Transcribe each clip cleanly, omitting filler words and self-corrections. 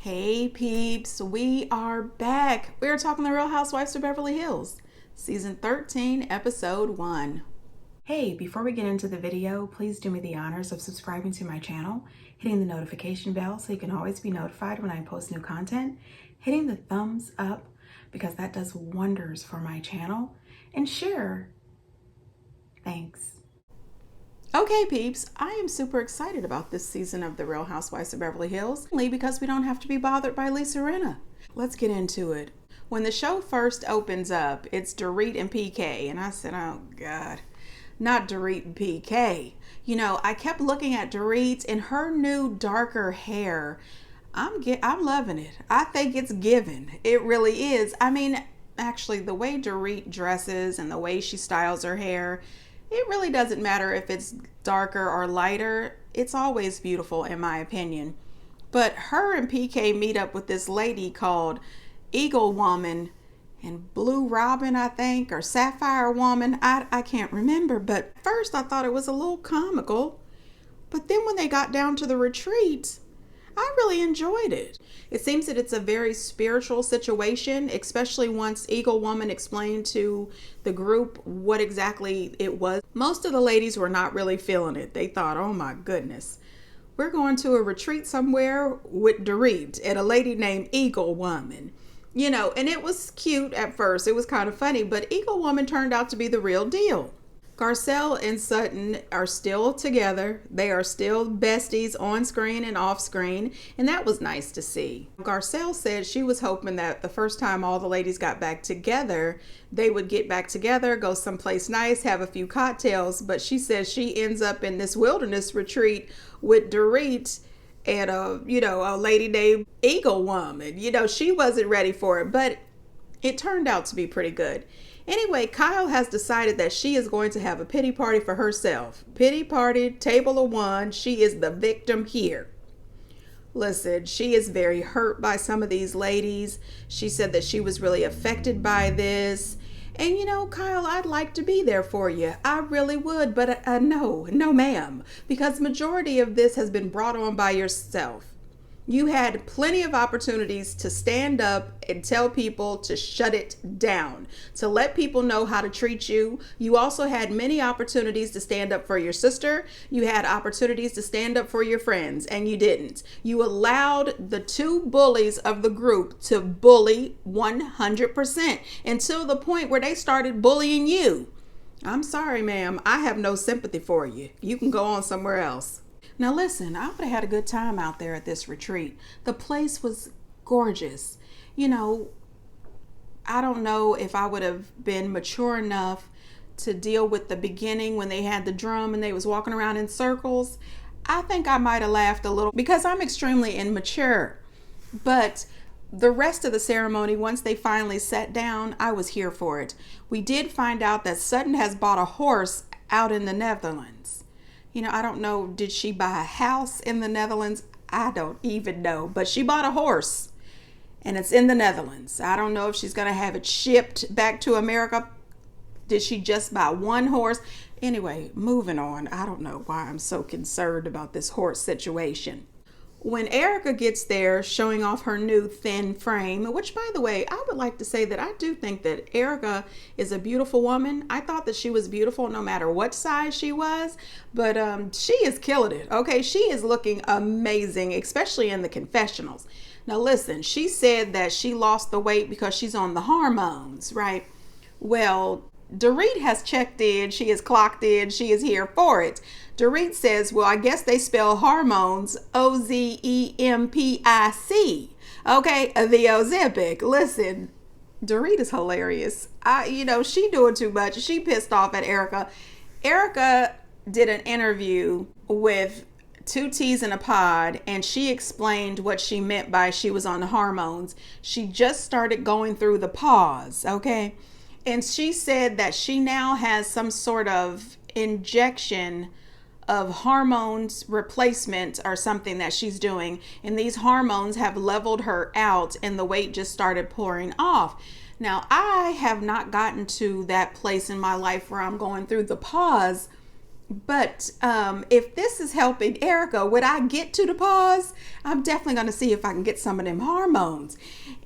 Hey peeps, we are back. We are talking The Real Housewives of Beverly Hills, Season 13, Episode 1. Hey, before we get into the video, please do me the honors of subscribing to my channel, hitting the notification bell so you can always be notified when I post new content, hitting the thumbs up because that does wonders for my channel, and share. Thanks. Okay, peeps, I am super excited about this season of The Real Housewives of Beverly Hills, mainly because we don't have to be bothered by Lisa Rinna. Let's get into it. When the show first opens up, it's Dorit and PK, and I said, oh God, not Dorit and PK. You know, I kept looking at Dorit and her new darker hair. I'm loving it. I think it's given. It really is. I mean, actually, the way Dorit dresses and the way she styles her hair, it really doesn't matter if it's darker or lighter. It's always beautiful in my opinion. But her and PK meet up with this lady called Eaglewoman and Blue Robin, I think, or Sapphire Woman. I can't remember. But first I thought it was a little comical. But then when they got down to the retreat, I really enjoyed it. It seems that it's a very spiritual situation, especially once Eaglewoman explained to the group what exactly it was. Most of the ladies were not really feeling it. They thought, oh my goodness, we're going to a retreat somewhere with Dorit and a lady named Eaglewoman. You know, and it was cute at first. It was kind of funny, but Eaglewoman turned out to be the real deal. Garcel and Sutton are still together. They are still besties on screen and off screen, and that was nice to see. Garcel said she was hoping that the first time all the ladies got back together, they would get back together, go someplace nice, have a few cocktails, but she says she ends up in this wilderness retreat with Dorit and a lady named Eaglewoman. She wasn't ready for it, but it turned out to be pretty good. Anyway, Kyle has decided that she is going to have a pity party for herself. Pity party, table of one. She is the victim here. Listen, she is very hurt by some of these ladies. She said that she was really affected by this. And Kyle, I'd like to be there for you. I really would, but no ma'am. Because majority of this has been brought on by yourself. You had plenty of opportunities to stand up and tell people to shut it down, to let people know how to treat you. You also had many opportunities to stand up for your sister. You had opportunities to stand up for your friends, and you didn't. You allowed the two bullies of the group to bully 100% until the point where they started bullying you. I'm sorry, ma'am. I have no sympathy for you. You can go on somewhere else. Now listen, I would have had a good time out there at this retreat. The place was gorgeous. I don't know if I would have been mature enough to deal with the beginning when they had the drum and they was walking around in circles. I think I might have laughed a little because I'm extremely immature. But the rest of the ceremony, once they finally sat down, I was here for it. We did find out that Sutton has bought a horse out in the Netherlands. I don't know, did she buy a house in the Netherlands? I don't even know, but she bought a horse and it's in the Netherlands. I don't know if she's going to have it shipped back to America. Did she just buy one horse? Anyway, moving on. I don't know why I'm so concerned about this horse situation. When Erika gets there showing off her new thin frame, which by the way, I would like to say that I do think that Erika is a beautiful woman. I thought that she was beautiful no matter what size she was, but she is killing it. Okay, she is looking amazing, especially in the confessionals. Now listen, she said that she lost the weight because she's on the hormones, right? Well, Dorit has checked in, she is clocked in, she is here for it. Dorit says, well, I guess they spell hormones Ozempic. Okay, the Ozempic. Listen, Dorit is hilarious. She doing too much. She pissed off at Erika. Erika did an interview with 2 T's in a Pod, and she explained what she meant by she was on the hormones. She just started going through the pause, okay? And she said that she now has some sort of injection of hormones replacement or something that she's doing. And these hormones have leveled her out and the weight just started pouring off. Now, I have not gotten to that place in my life where I'm going through the pause But if this is helping Erika, when I get to the pause, I'm definitely going to see if I can get some of them hormones.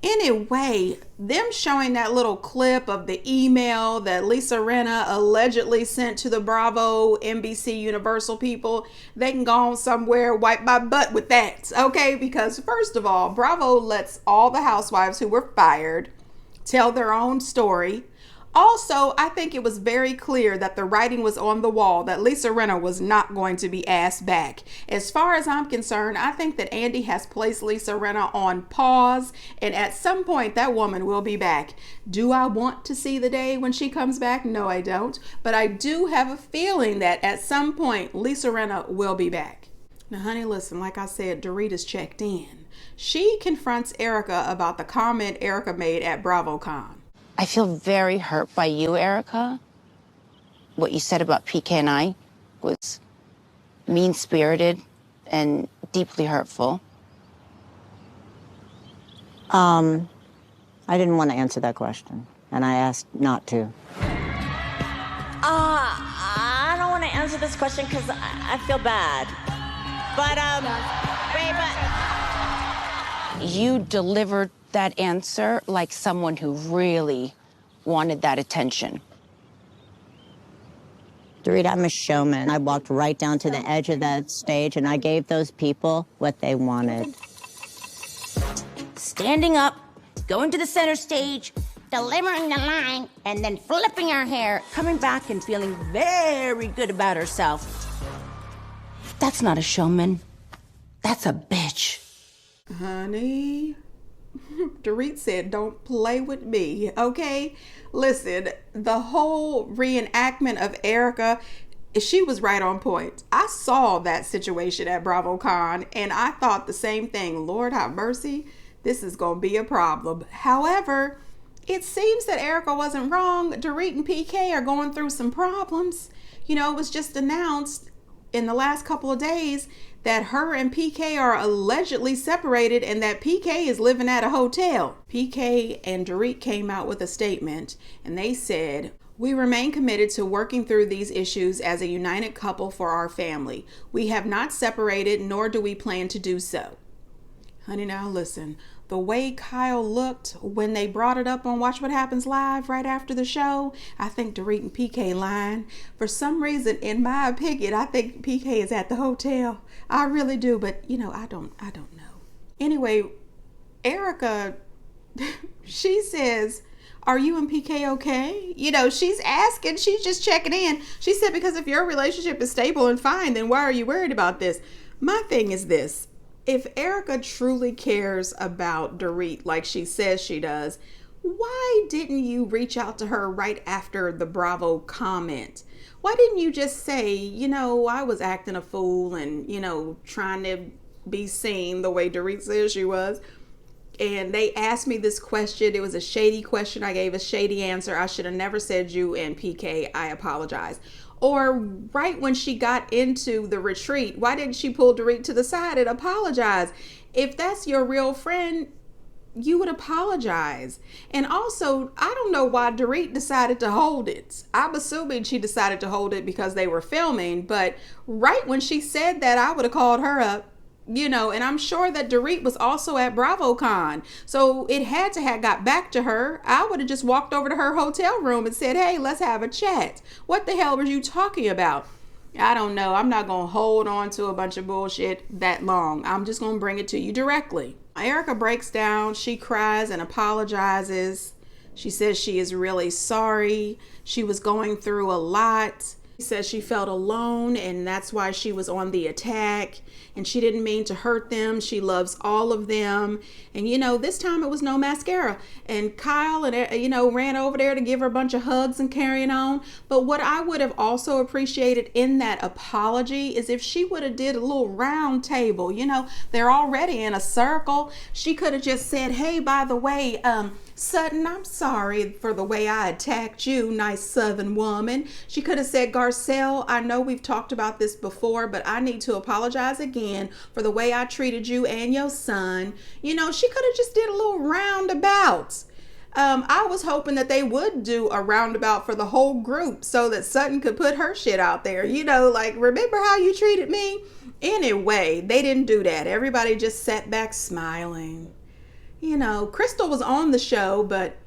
Anyway, them showing that little clip of the email that Lisa Rinna allegedly sent to the Bravo, NBC, Universal people, they can go on somewhere, wipe my butt with that, okay? Because first of all, Bravo lets all the housewives who were fired tell their own story. Also, I think it was very clear that the writing was on the wall that Lisa Rinna was not going to be asked back. As far as I'm concerned, I think that Andy has placed Lisa Rinna on pause, and at some point that woman will be back. Do I want to see the day when she comes back? No, I don't. But I do have a feeling that at some point Lisa Rinna will be back. Now, honey, listen, like I said, Dorita's checked in. She confronts Erika about the comment Erika made at BravoCon. I feel very hurt by you, Erika. What you said about PK and I was mean-spirited and deeply hurtful. I didn't want to answer that question, and I asked not to. I don't want to answer this question because I feel bad. But, You delivered that answer like someone who really wanted that attention. Dorita, I'm a showman. I walked right down to the edge of that stage, and I gave those people what they wanted. standing up, going to the center stage, delivering the line, and then flipping her hair, coming back and feeling very good about herself. That's not a showman. That's a bitch. Honey, Dorit said, don't play with me, okay? Listen, the whole reenactment of Erika, she was right on point. I saw that situation at BravoCon, and I thought the same thing. Lord have mercy, this is going to be a problem. However, it seems that Erika wasn't wrong. Dorit and PK are going through some problems. You know, it was just announced in the last couple of days that her and PK are allegedly separated and that PK is living at a hotel. PK and Dorit came out with a statement and they said, "We remain committed to working through these issues as a united couple for our family. We have not separated, nor do we plan to do so." Honey, now listen, the way Kyle looked when they brought it up on Watch What Happens Live right after the show, I think Dorit and PK lying. For some reason, in my opinion, I think PK is at the hotel. I really do, but you know, I don't know. Anyway, Erika, she says, "Are you and PK okay?" You know, she's asking, she's just checking in. She said, because if your relationship is stable and fine, then why are you worried about this? My thing is this. If Erika truly cares about Dorit like she says she does, why didn't you reach out to her right after the Bravo comment? Why didn't you just say, you know, I was acting a fool and, you know, trying to be seen the way Dorit says she was? And they asked me this question. It was a shady question. I gave a shady answer. I should have never said you and PK. I apologize. Or right when she got into the retreat, why didn't she pull Dorit to the side and apologize? If that's your real friend, you would apologize. And also, I don't know why Dorit decided to hold it. I'm assuming she decided to hold it because they were filming. But right when she said that, I would have called her up. You know, and I'm sure that Dorit was also at BravoCon. So it had to have got back to her. I would have just walked over to her hotel room and said, hey, let's have a chat. What the hell were you talking about? I don't know. I'm not going to hold on to a bunch of bullshit that long. I'm just going to bring it to you directly. Erika breaks down. She cries and apologizes. She says she is really sorry. She was going through a lot. She says she felt alone and that's why she was on the attack, and she didn't mean to hurt them. She loves all of them. And you know, this time it was no mascara, and Kyle and you know ran over there to give her a bunch of hugs and carrying on. But what I would have also appreciated in that apology is if she would have did a little round table. You know, they're already in a circle. She could have just said, hey, by the way, Sutton, I'm sorry for the way I attacked you, nice Southern woman. She could have said, Garcel, I know we've talked about this before, but I need to apologize again for the way I treated you and your son. You know, she could have just did a little roundabout. I was hoping that they would do a roundabout for the whole group so that Sutton could put her shit out there. You know, like, remember how you treated me? Anyway, they didn't do that. Everybody just sat back smiling. You know, Crystal was on the show, but,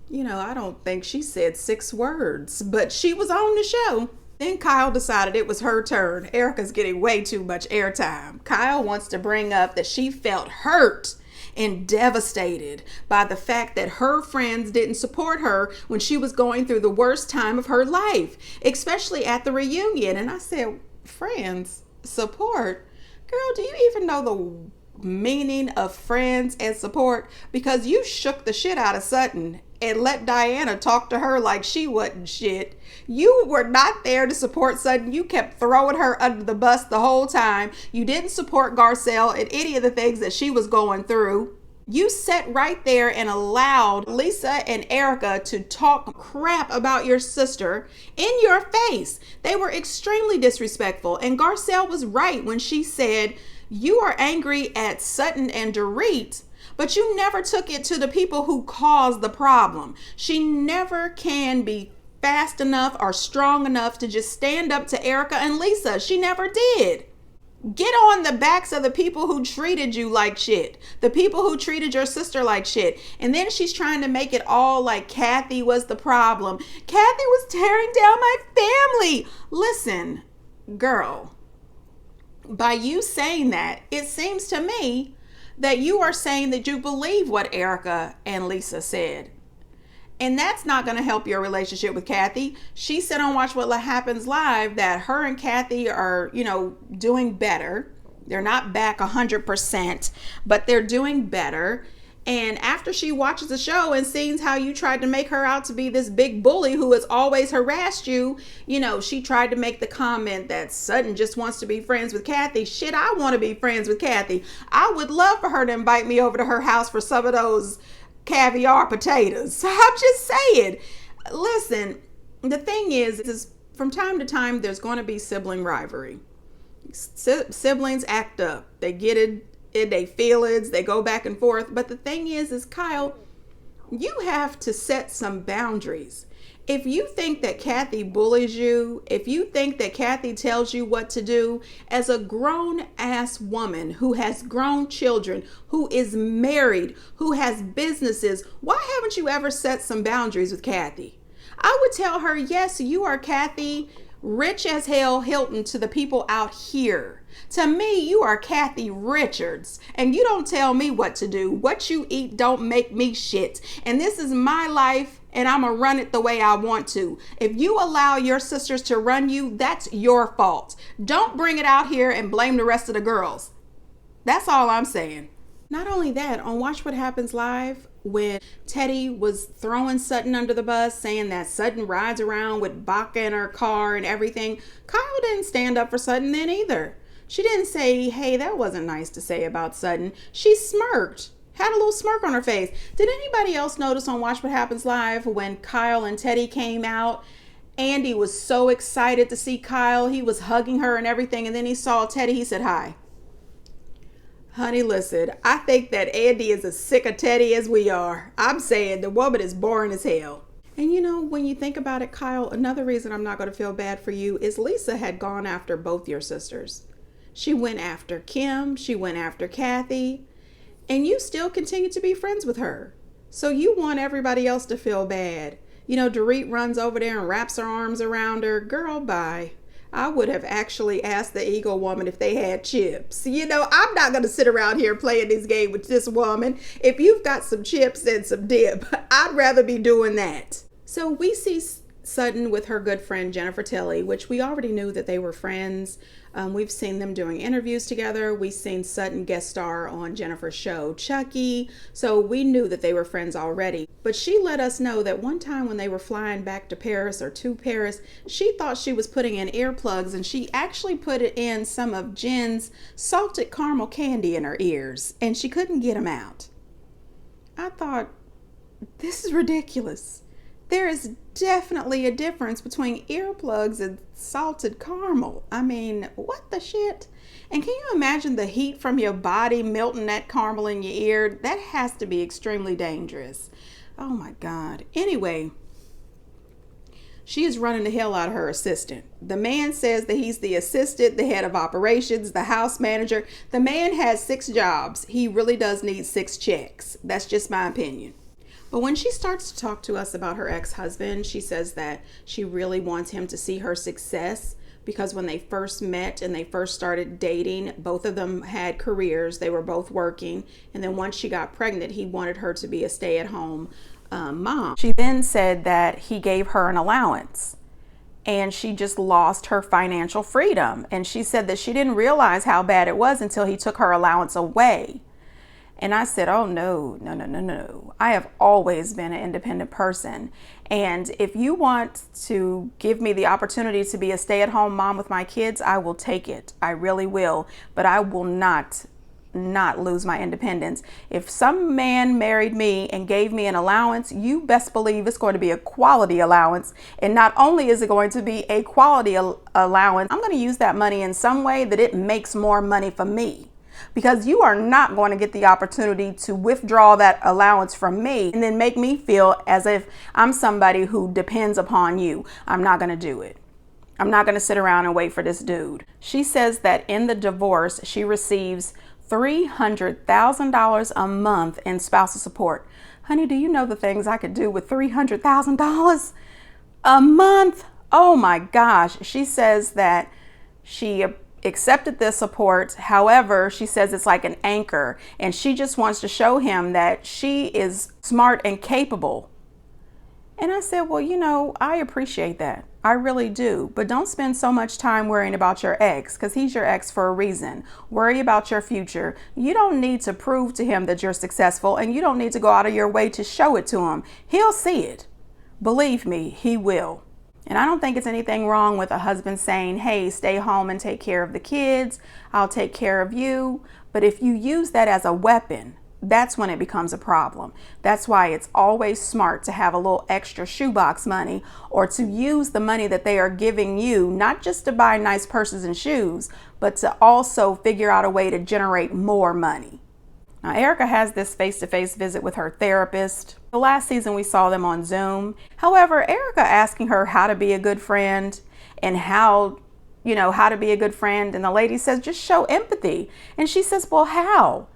you know, I don't think she said 6 words, but she was on the show. Then Kyle decided it was her turn. Erika's getting way too much airtime. Kyle wants to bring up that she felt hurt and devastated by the fact that her friends didn't support her when she was going through the worst time of her life, especially at the reunion. And I said, friends, support? Girl, do you even know the meaning of friends and support? Because you shook the shit out of Sutton and let Diana talk to her like she wasn't shit. You were not there to support Sutton. You kept throwing her under the bus the whole time. You didn't support Garcel and any of the things that she was going through. You sat right there and allowed Lisa and Erika to talk crap about your sister in your face. They were extremely disrespectful. And Garcel was right when she said, you are angry at Sutton and Dorit, but you never took it to the people who caused the problem. She never can be fast enough or strong enough to just stand up to Erika and Lisa. She never did. Get on the backs of the people who treated you like shit, the people who treated your sister like shit. And then she's trying to make it all like Kathy was the problem. Kathy was tearing down my family. Listen, girl, by you saying that, it seems to me that you are saying that you believe what Erika and Lisa said. And that's not going to help your relationship with Kathy. She said on Watch What Happens Live that her and Kathy are, you know, doing better. They're not back 100%, but they're doing better. And after she watches the show and sees how you tried to make her out to be this big bully who has always harassed you, you know, she tried to make the comment that Sutton just wants to be friends with Kathy. Shit, I want to be friends with Kathy. I would love for her to invite me over to her house for some of those caviar potatoes. I'm just saying. Listen, the thing is from time to time, there's going to be sibling rivalry. Siblings act up. They get it in their feelings. They go back and forth. But the thing is Kyle, you have to set some boundaries. If you think that Kathy bullies you, if you think that Kathy tells you what to do, as a grown-ass woman who has grown children, who is married, who has businesses, why haven't you ever set some boundaries with Kathy? I would tell her, yes, you are Kathy, rich as hell Hilton to the people out here. To me, you are Kathy Richards, and you don't tell me what to do. What you eat don't make me shit. And this is my life, and I'm gonna run it the way I want to. If you allow your sisters to run you, that's your fault. Don't bring it out here and blame the rest of the girls. That's all I'm saying. Not only that, on Watch What Happens Live, when Teddy was throwing Sutton under the bus, saying that Sutton rides around with Baca in her car and everything, Kyle didn't stand up for Sutton then either. She didn't say, hey, that wasn't nice to say about Sutton. She smirked, had a little smirk on her face. Did anybody else notice on Watch What Happens Live when Kyle and Teddy came out? Andy was so excited to see Kyle. He was hugging her and everything. And then he saw Teddy. He said, hi. Honey, listen, I think that Andy is as sick of Teddy as we are. I'm saying the woman is boring as hell. And you know, when you think about it, Kyle, another reason I'm not going to feel bad for you is Lisa had gone after both your sisters. She went after Kim, she went after Kathy, and you still continue to be friends with her. So you want everybody else to feel bad. You know, Dorit runs over there and wraps her arms around her. Girl, bye. I would have actually asked the Eaglewoman if they had chips. You know, I'm not going to sit around here playing this game with this woman. If you've got some chips and some dip, I'd rather be doing that. So we see Sutton with her good friend Jennifer Tilly, which we already knew that they were friends. We've seen them doing interviews together. We've seen Sutton guest star on Jennifer's show, Chucky. So we knew that they were friends already. But she let us know that one time when they were flying back to Paris or to Paris, she thought she was putting in earplugs and she actually put it in some of Jen's salted caramel candy in her ears and she couldn't get them out. I thought, this is ridiculous. There is definitely a difference between earplugs and salted caramel. I mean, what the shit? And can you imagine the heat from your body melting that caramel in your ear? That has to be extremely dangerous. Oh my God. Anyway, she is running the hell out of her assistant. The man says that he's the assistant, the head of operations, the house manager. The man has 6 jobs. He really does need 6 checks. That's just my opinion. But when she starts to talk to us about her ex-husband, she says that she really wants him to see her success, because when they first met and they first started dating, both of them had careers. They were both working. And then once she got pregnant, he wanted her to be a stay-at-home mom. She then said that he gave her an allowance and she just lost her financial freedom. And she said that she didn't realize how bad it was until he took her allowance away. And I said, oh, no. I have always been an independent person. And if you want to give me the opportunity to be a stay-at-home mom with my kids, I will take it. I really will. But I will not lose my independence. If some man married me and gave me an allowance, you best believe it's going to be a quality allowance. And not only is it going to be a quality allowance, I'm going to use that money in some way that it makes more money for me. Because you are not going to get the opportunity to withdraw that allowance from me and then make me feel as if I'm somebody who depends upon you. I'm not going to do it. I'm not going to sit around and wait for this dude. She says that in the divorce, she receives $300,000 a month in spousal support. Honey, do you know the things I could do with $300,000 a month? Oh my gosh. She says that she accepted this support. However, she says it's like an anchor, and she just wants to show him that she is smart and capable. And I said, well, you know, I appreciate that. I really do. But don't spend so much time worrying about your ex, because he's your ex for a reason. Worry about your future. You don't need to prove to him that you're successful, and you don't need to go out of your way to show it to him. He'll see it. Believe me, he will. And I don't think it's anything wrong with a husband saying, hey, stay home and take care of the kids. I'll take care of you. But if you use that as a weapon, that's when it becomes a problem. That's why it's always smart to have a little extra shoebox money, or to use the money that they are giving you, not just to buy nice purses and shoes, but to also figure out a way to generate more money. Now, Erika has this face-to-face visit with her therapist. The last season we saw them on Zoom. However, Erika asking her how to be a good friend and how to be a good friend. And the lady says, just show empathy. And she says, well, how?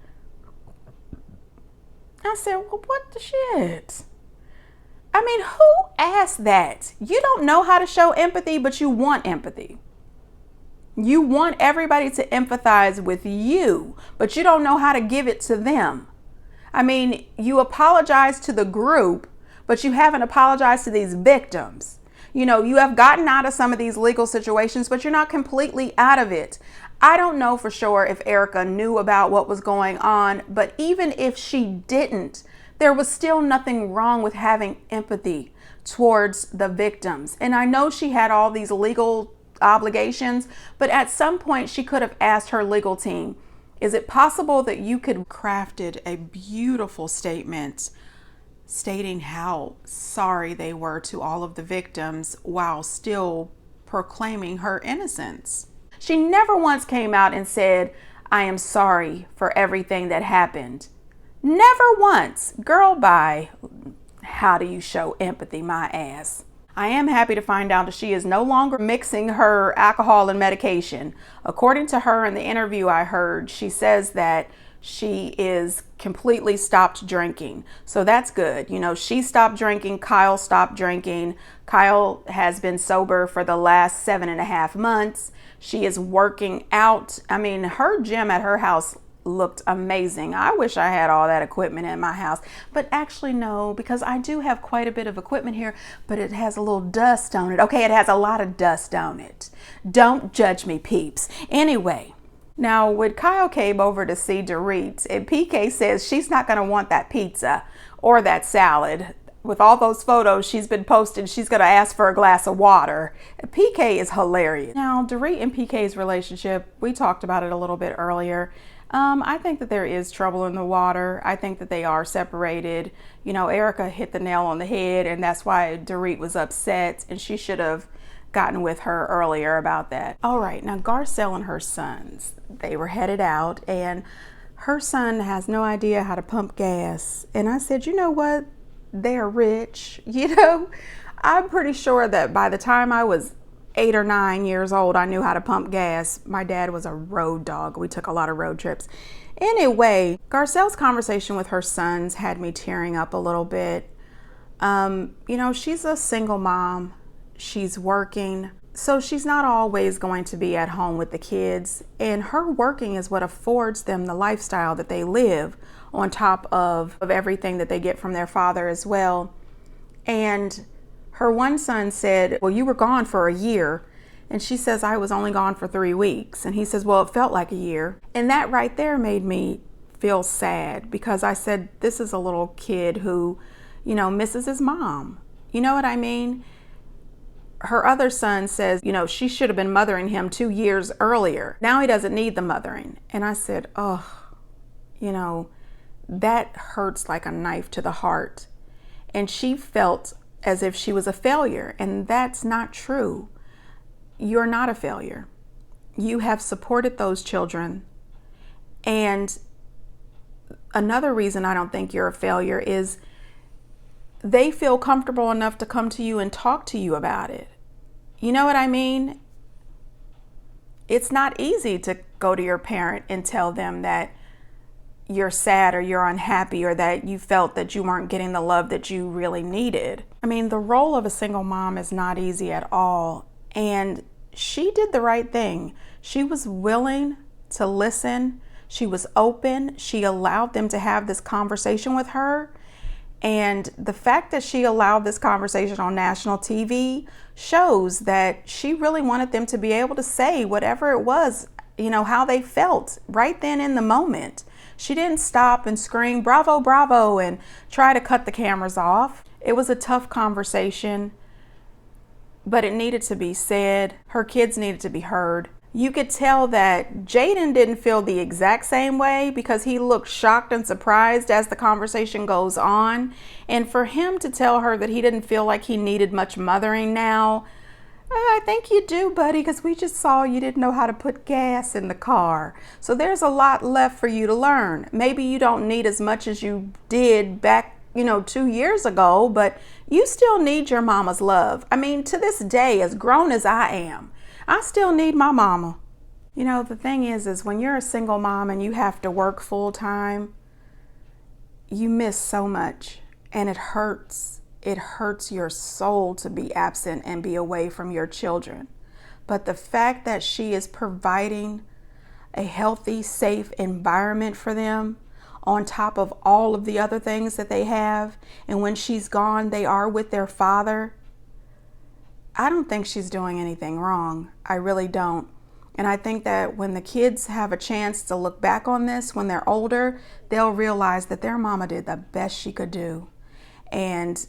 I said, well, what the shit? I mean, who asked that? You don't know how to show empathy, but you want empathy. You want everybody to empathize with you, but you don't know how to give it to them. I mean, you apologize to the group, but you haven't apologized to these victims. You know, you have gotten out of some of these legal situations, but you're not completely out of it. I don't know for sure if Erika knew about what was going on, but even if she didn't, there was still nothing wrong with having empathy towards the victims. And I know she had all these legal obligations, but at some point she could have asked her legal team, is it possible that you could crafted a beautiful statement stating how sorry they were to all of the victims while still proclaiming her innocence? She never once came out and said, I am sorry for everything that happened. Never once. Girl, bye. How do you show empathy, my ass? I am happy to find out that she is no longer mixing her alcohol and medication. According to her in the interview I heard, she says that she is completely stopped drinking. So that's good. You know, she stopped drinking. Kyle stopped drinking. Kyle has been sober for the last 7.5 months. She is working out. I mean, her gym at her house looked amazing. I wish I had all that equipment in my house, but actually no, because I do have quite a bit of equipment here, but it has a little dust on it. Okay, it has a lot of dust on it. Don't judge me, peeps. Anyway, now when Kyle came over to see Dorit, and PK says she's not going to want that pizza or that salad. With all those photos she's been posting, she's going to ask for a glass of water. PK is hilarious. Now, Dorit and PK's relationship, we talked about it a little bit earlier. I think that there is trouble in the water. I think that they are separated. You know, Erika hit the nail on the head, and that's why Dorit was upset, and she should have gotten with her earlier about that. All right, now Garcel and her sons, they were headed out, and her son has no idea how to pump gas. And I said, you know what? they're rich. I'm pretty sure that by the time I was 8 or 9 years old, I knew how to pump gas. My dad was a road dog. We took a lot of road trips. Anyway, Garcel's conversation with her sons had me tearing up a little bit. She's a single mom. She's working. So she's not always going to be at home with the kids. And her working is what affords them the lifestyle that they live, on top of everything that they get from their father as well. And her one son said, well, you were gone for a year. And she says, I was only gone for 3 weeks. And he says, well, it felt like a year. And that right there made me feel sad, because I said, this is a little kid who, misses his mom. You know what I mean? Her other son says, she should have been mothering him 2 years earlier. Now he doesn't need the mothering. And I said, that hurts like a knife to the heart. And she felt as if she was a failure. And that's not true. You're not a failure. You have supported those children. And another reason I don't think you're a failure is they feel comfortable enough to come to you and talk to you about it. You know what I mean? It's not easy to go to your parent and tell them that you're sad or you're unhappy or that you felt that you weren't getting the love that you really needed. I mean, the role of a single mom is not easy at all. And she did the right thing. She was willing to listen. She was open. She allowed them to have this conversation with her. And the fact that she allowed this conversation on national TV shows that she really wanted them to be able to say whatever it was, how they felt right then in the moment. She didn't stop and scream, bravo, bravo, and try to cut the cameras off. It was a tough conversation, but it needed to be said. Her kids needed to be heard. You could tell that Jaden didn't feel the exact same way, because he looked shocked and surprised as the conversation goes on. And for him to tell her that he didn't feel like he needed much mothering now, I think you do, buddy, because we just saw you didn't know how to put gas in the car. So there's a lot left for you to learn. Maybe you don't need as much as you did back 2 years ago, but you still need your mama's love. I mean, to this day, as grown as I am, I still need my mama. The thing is when you're a single mom and you have to work full time, you miss so much, and it hurts. It hurts your soul to be absent and be away from your children. But the fact that she is providing a healthy, safe environment for them, on top of all of the other things that they have, and when she's gone, they are with their father, I don't think she's doing anything wrong. I really don't. And I think that when the kids have a chance to look back on this when they're older, they'll realize that their mama did the best she could do. And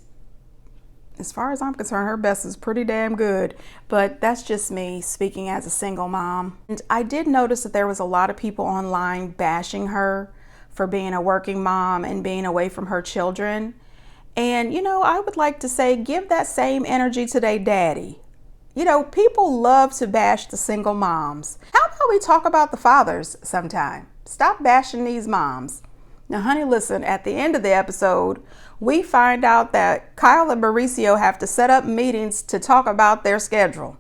as far as I'm concerned, her best is pretty damn good. But that's just me speaking as a single mom. And I did notice that there was a lot of people online bashing her for being a working mom and being away from her children. And, I would like to say, give that same energy to their daddy. People love to bash the single moms. How about we talk about the fathers sometime? Stop bashing these moms. Now, honey, listen, at the end of the episode, we find out that Kyle and Mauricio have to set up meetings to talk about their schedule.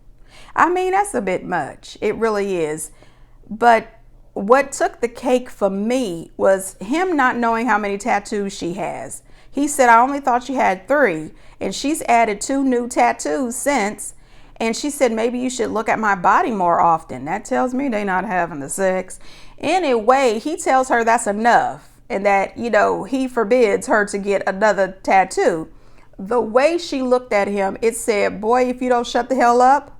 I mean, that's a bit much. It really is. But what took the cake for me was him not knowing how many tattoos she has. He said, I only thought she had 3, and she's added 2 new tattoos since. And she said, maybe you should look at my body more often. That tells me they not having the sex. Anyway, he tells her that's enough, and that, he forbids her to get another tattoo. The way she looked at him, it said, boy, if you don't shut the hell up.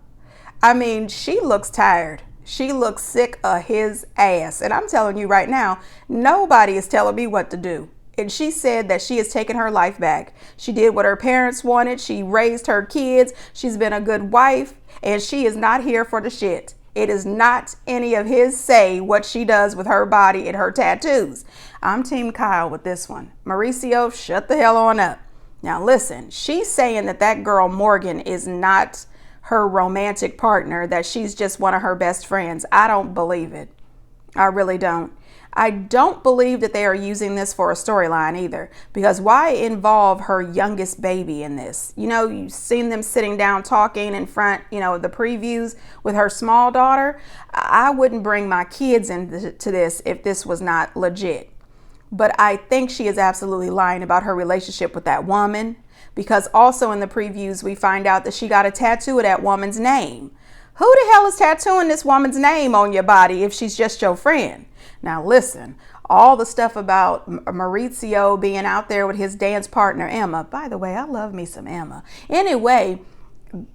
I mean, she looks tired. She looks sick of his ass. And I'm telling you right now, nobody is telling me what to do. And she said that she has taken her life back. She did what her parents wanted. She raised her kids. She's been a good wife, and she is not here for the shit. It is not any of his say what she does with her body and her tattoos. I'm Team Kyle with this one. Mauricio, shut the hell on up. Now listen, she's saying that girl Morgan is not her romantic partner, that she's just one of her best friends. I don't believe it. I really don't. I don't believe that they are using this for a storyline either, because why involve her youngest baby in this? You know, you've seen them sitting down talking in front, you know, the previews with her small daughter. I wouldn't bring my kids into this if this was not legit. But I think she is absolutely lying about her relationship with that woman, because also in the previews we find out that she got a tattoo of that woman's name. Who the hell is tattooing this woman's name on your body if she's just your friend? Now listen, all the stuff about Mauricio being out there with his dance partner Emma. By the way, I love me some Emma. Anyway,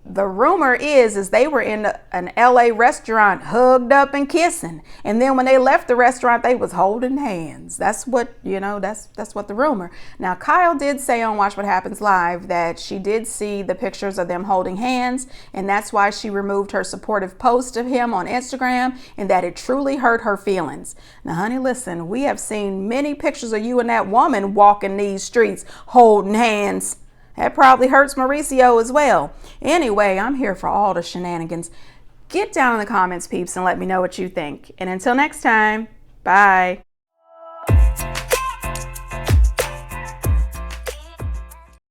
the rumor is they were in an LA restaurant hugged up and kissing. And then when they left the restaurant, they was holding hands. That's what, you know, that's what the rumor. Now, Kyle did say on Watch What Happens Live that she did see the pictures of them holding hands. And that's why she removed her supportive post of him on Instagram, and that it truly hurt her feelings. Now, honey, listen, we have seen many pictures of you and that woman walking these streets holding hands. That probably hurts Mauricio as well. Anyway, I'm here for all the shenanigans. Get down in the comments, peeps, and let me know what you think. And until next time, bye.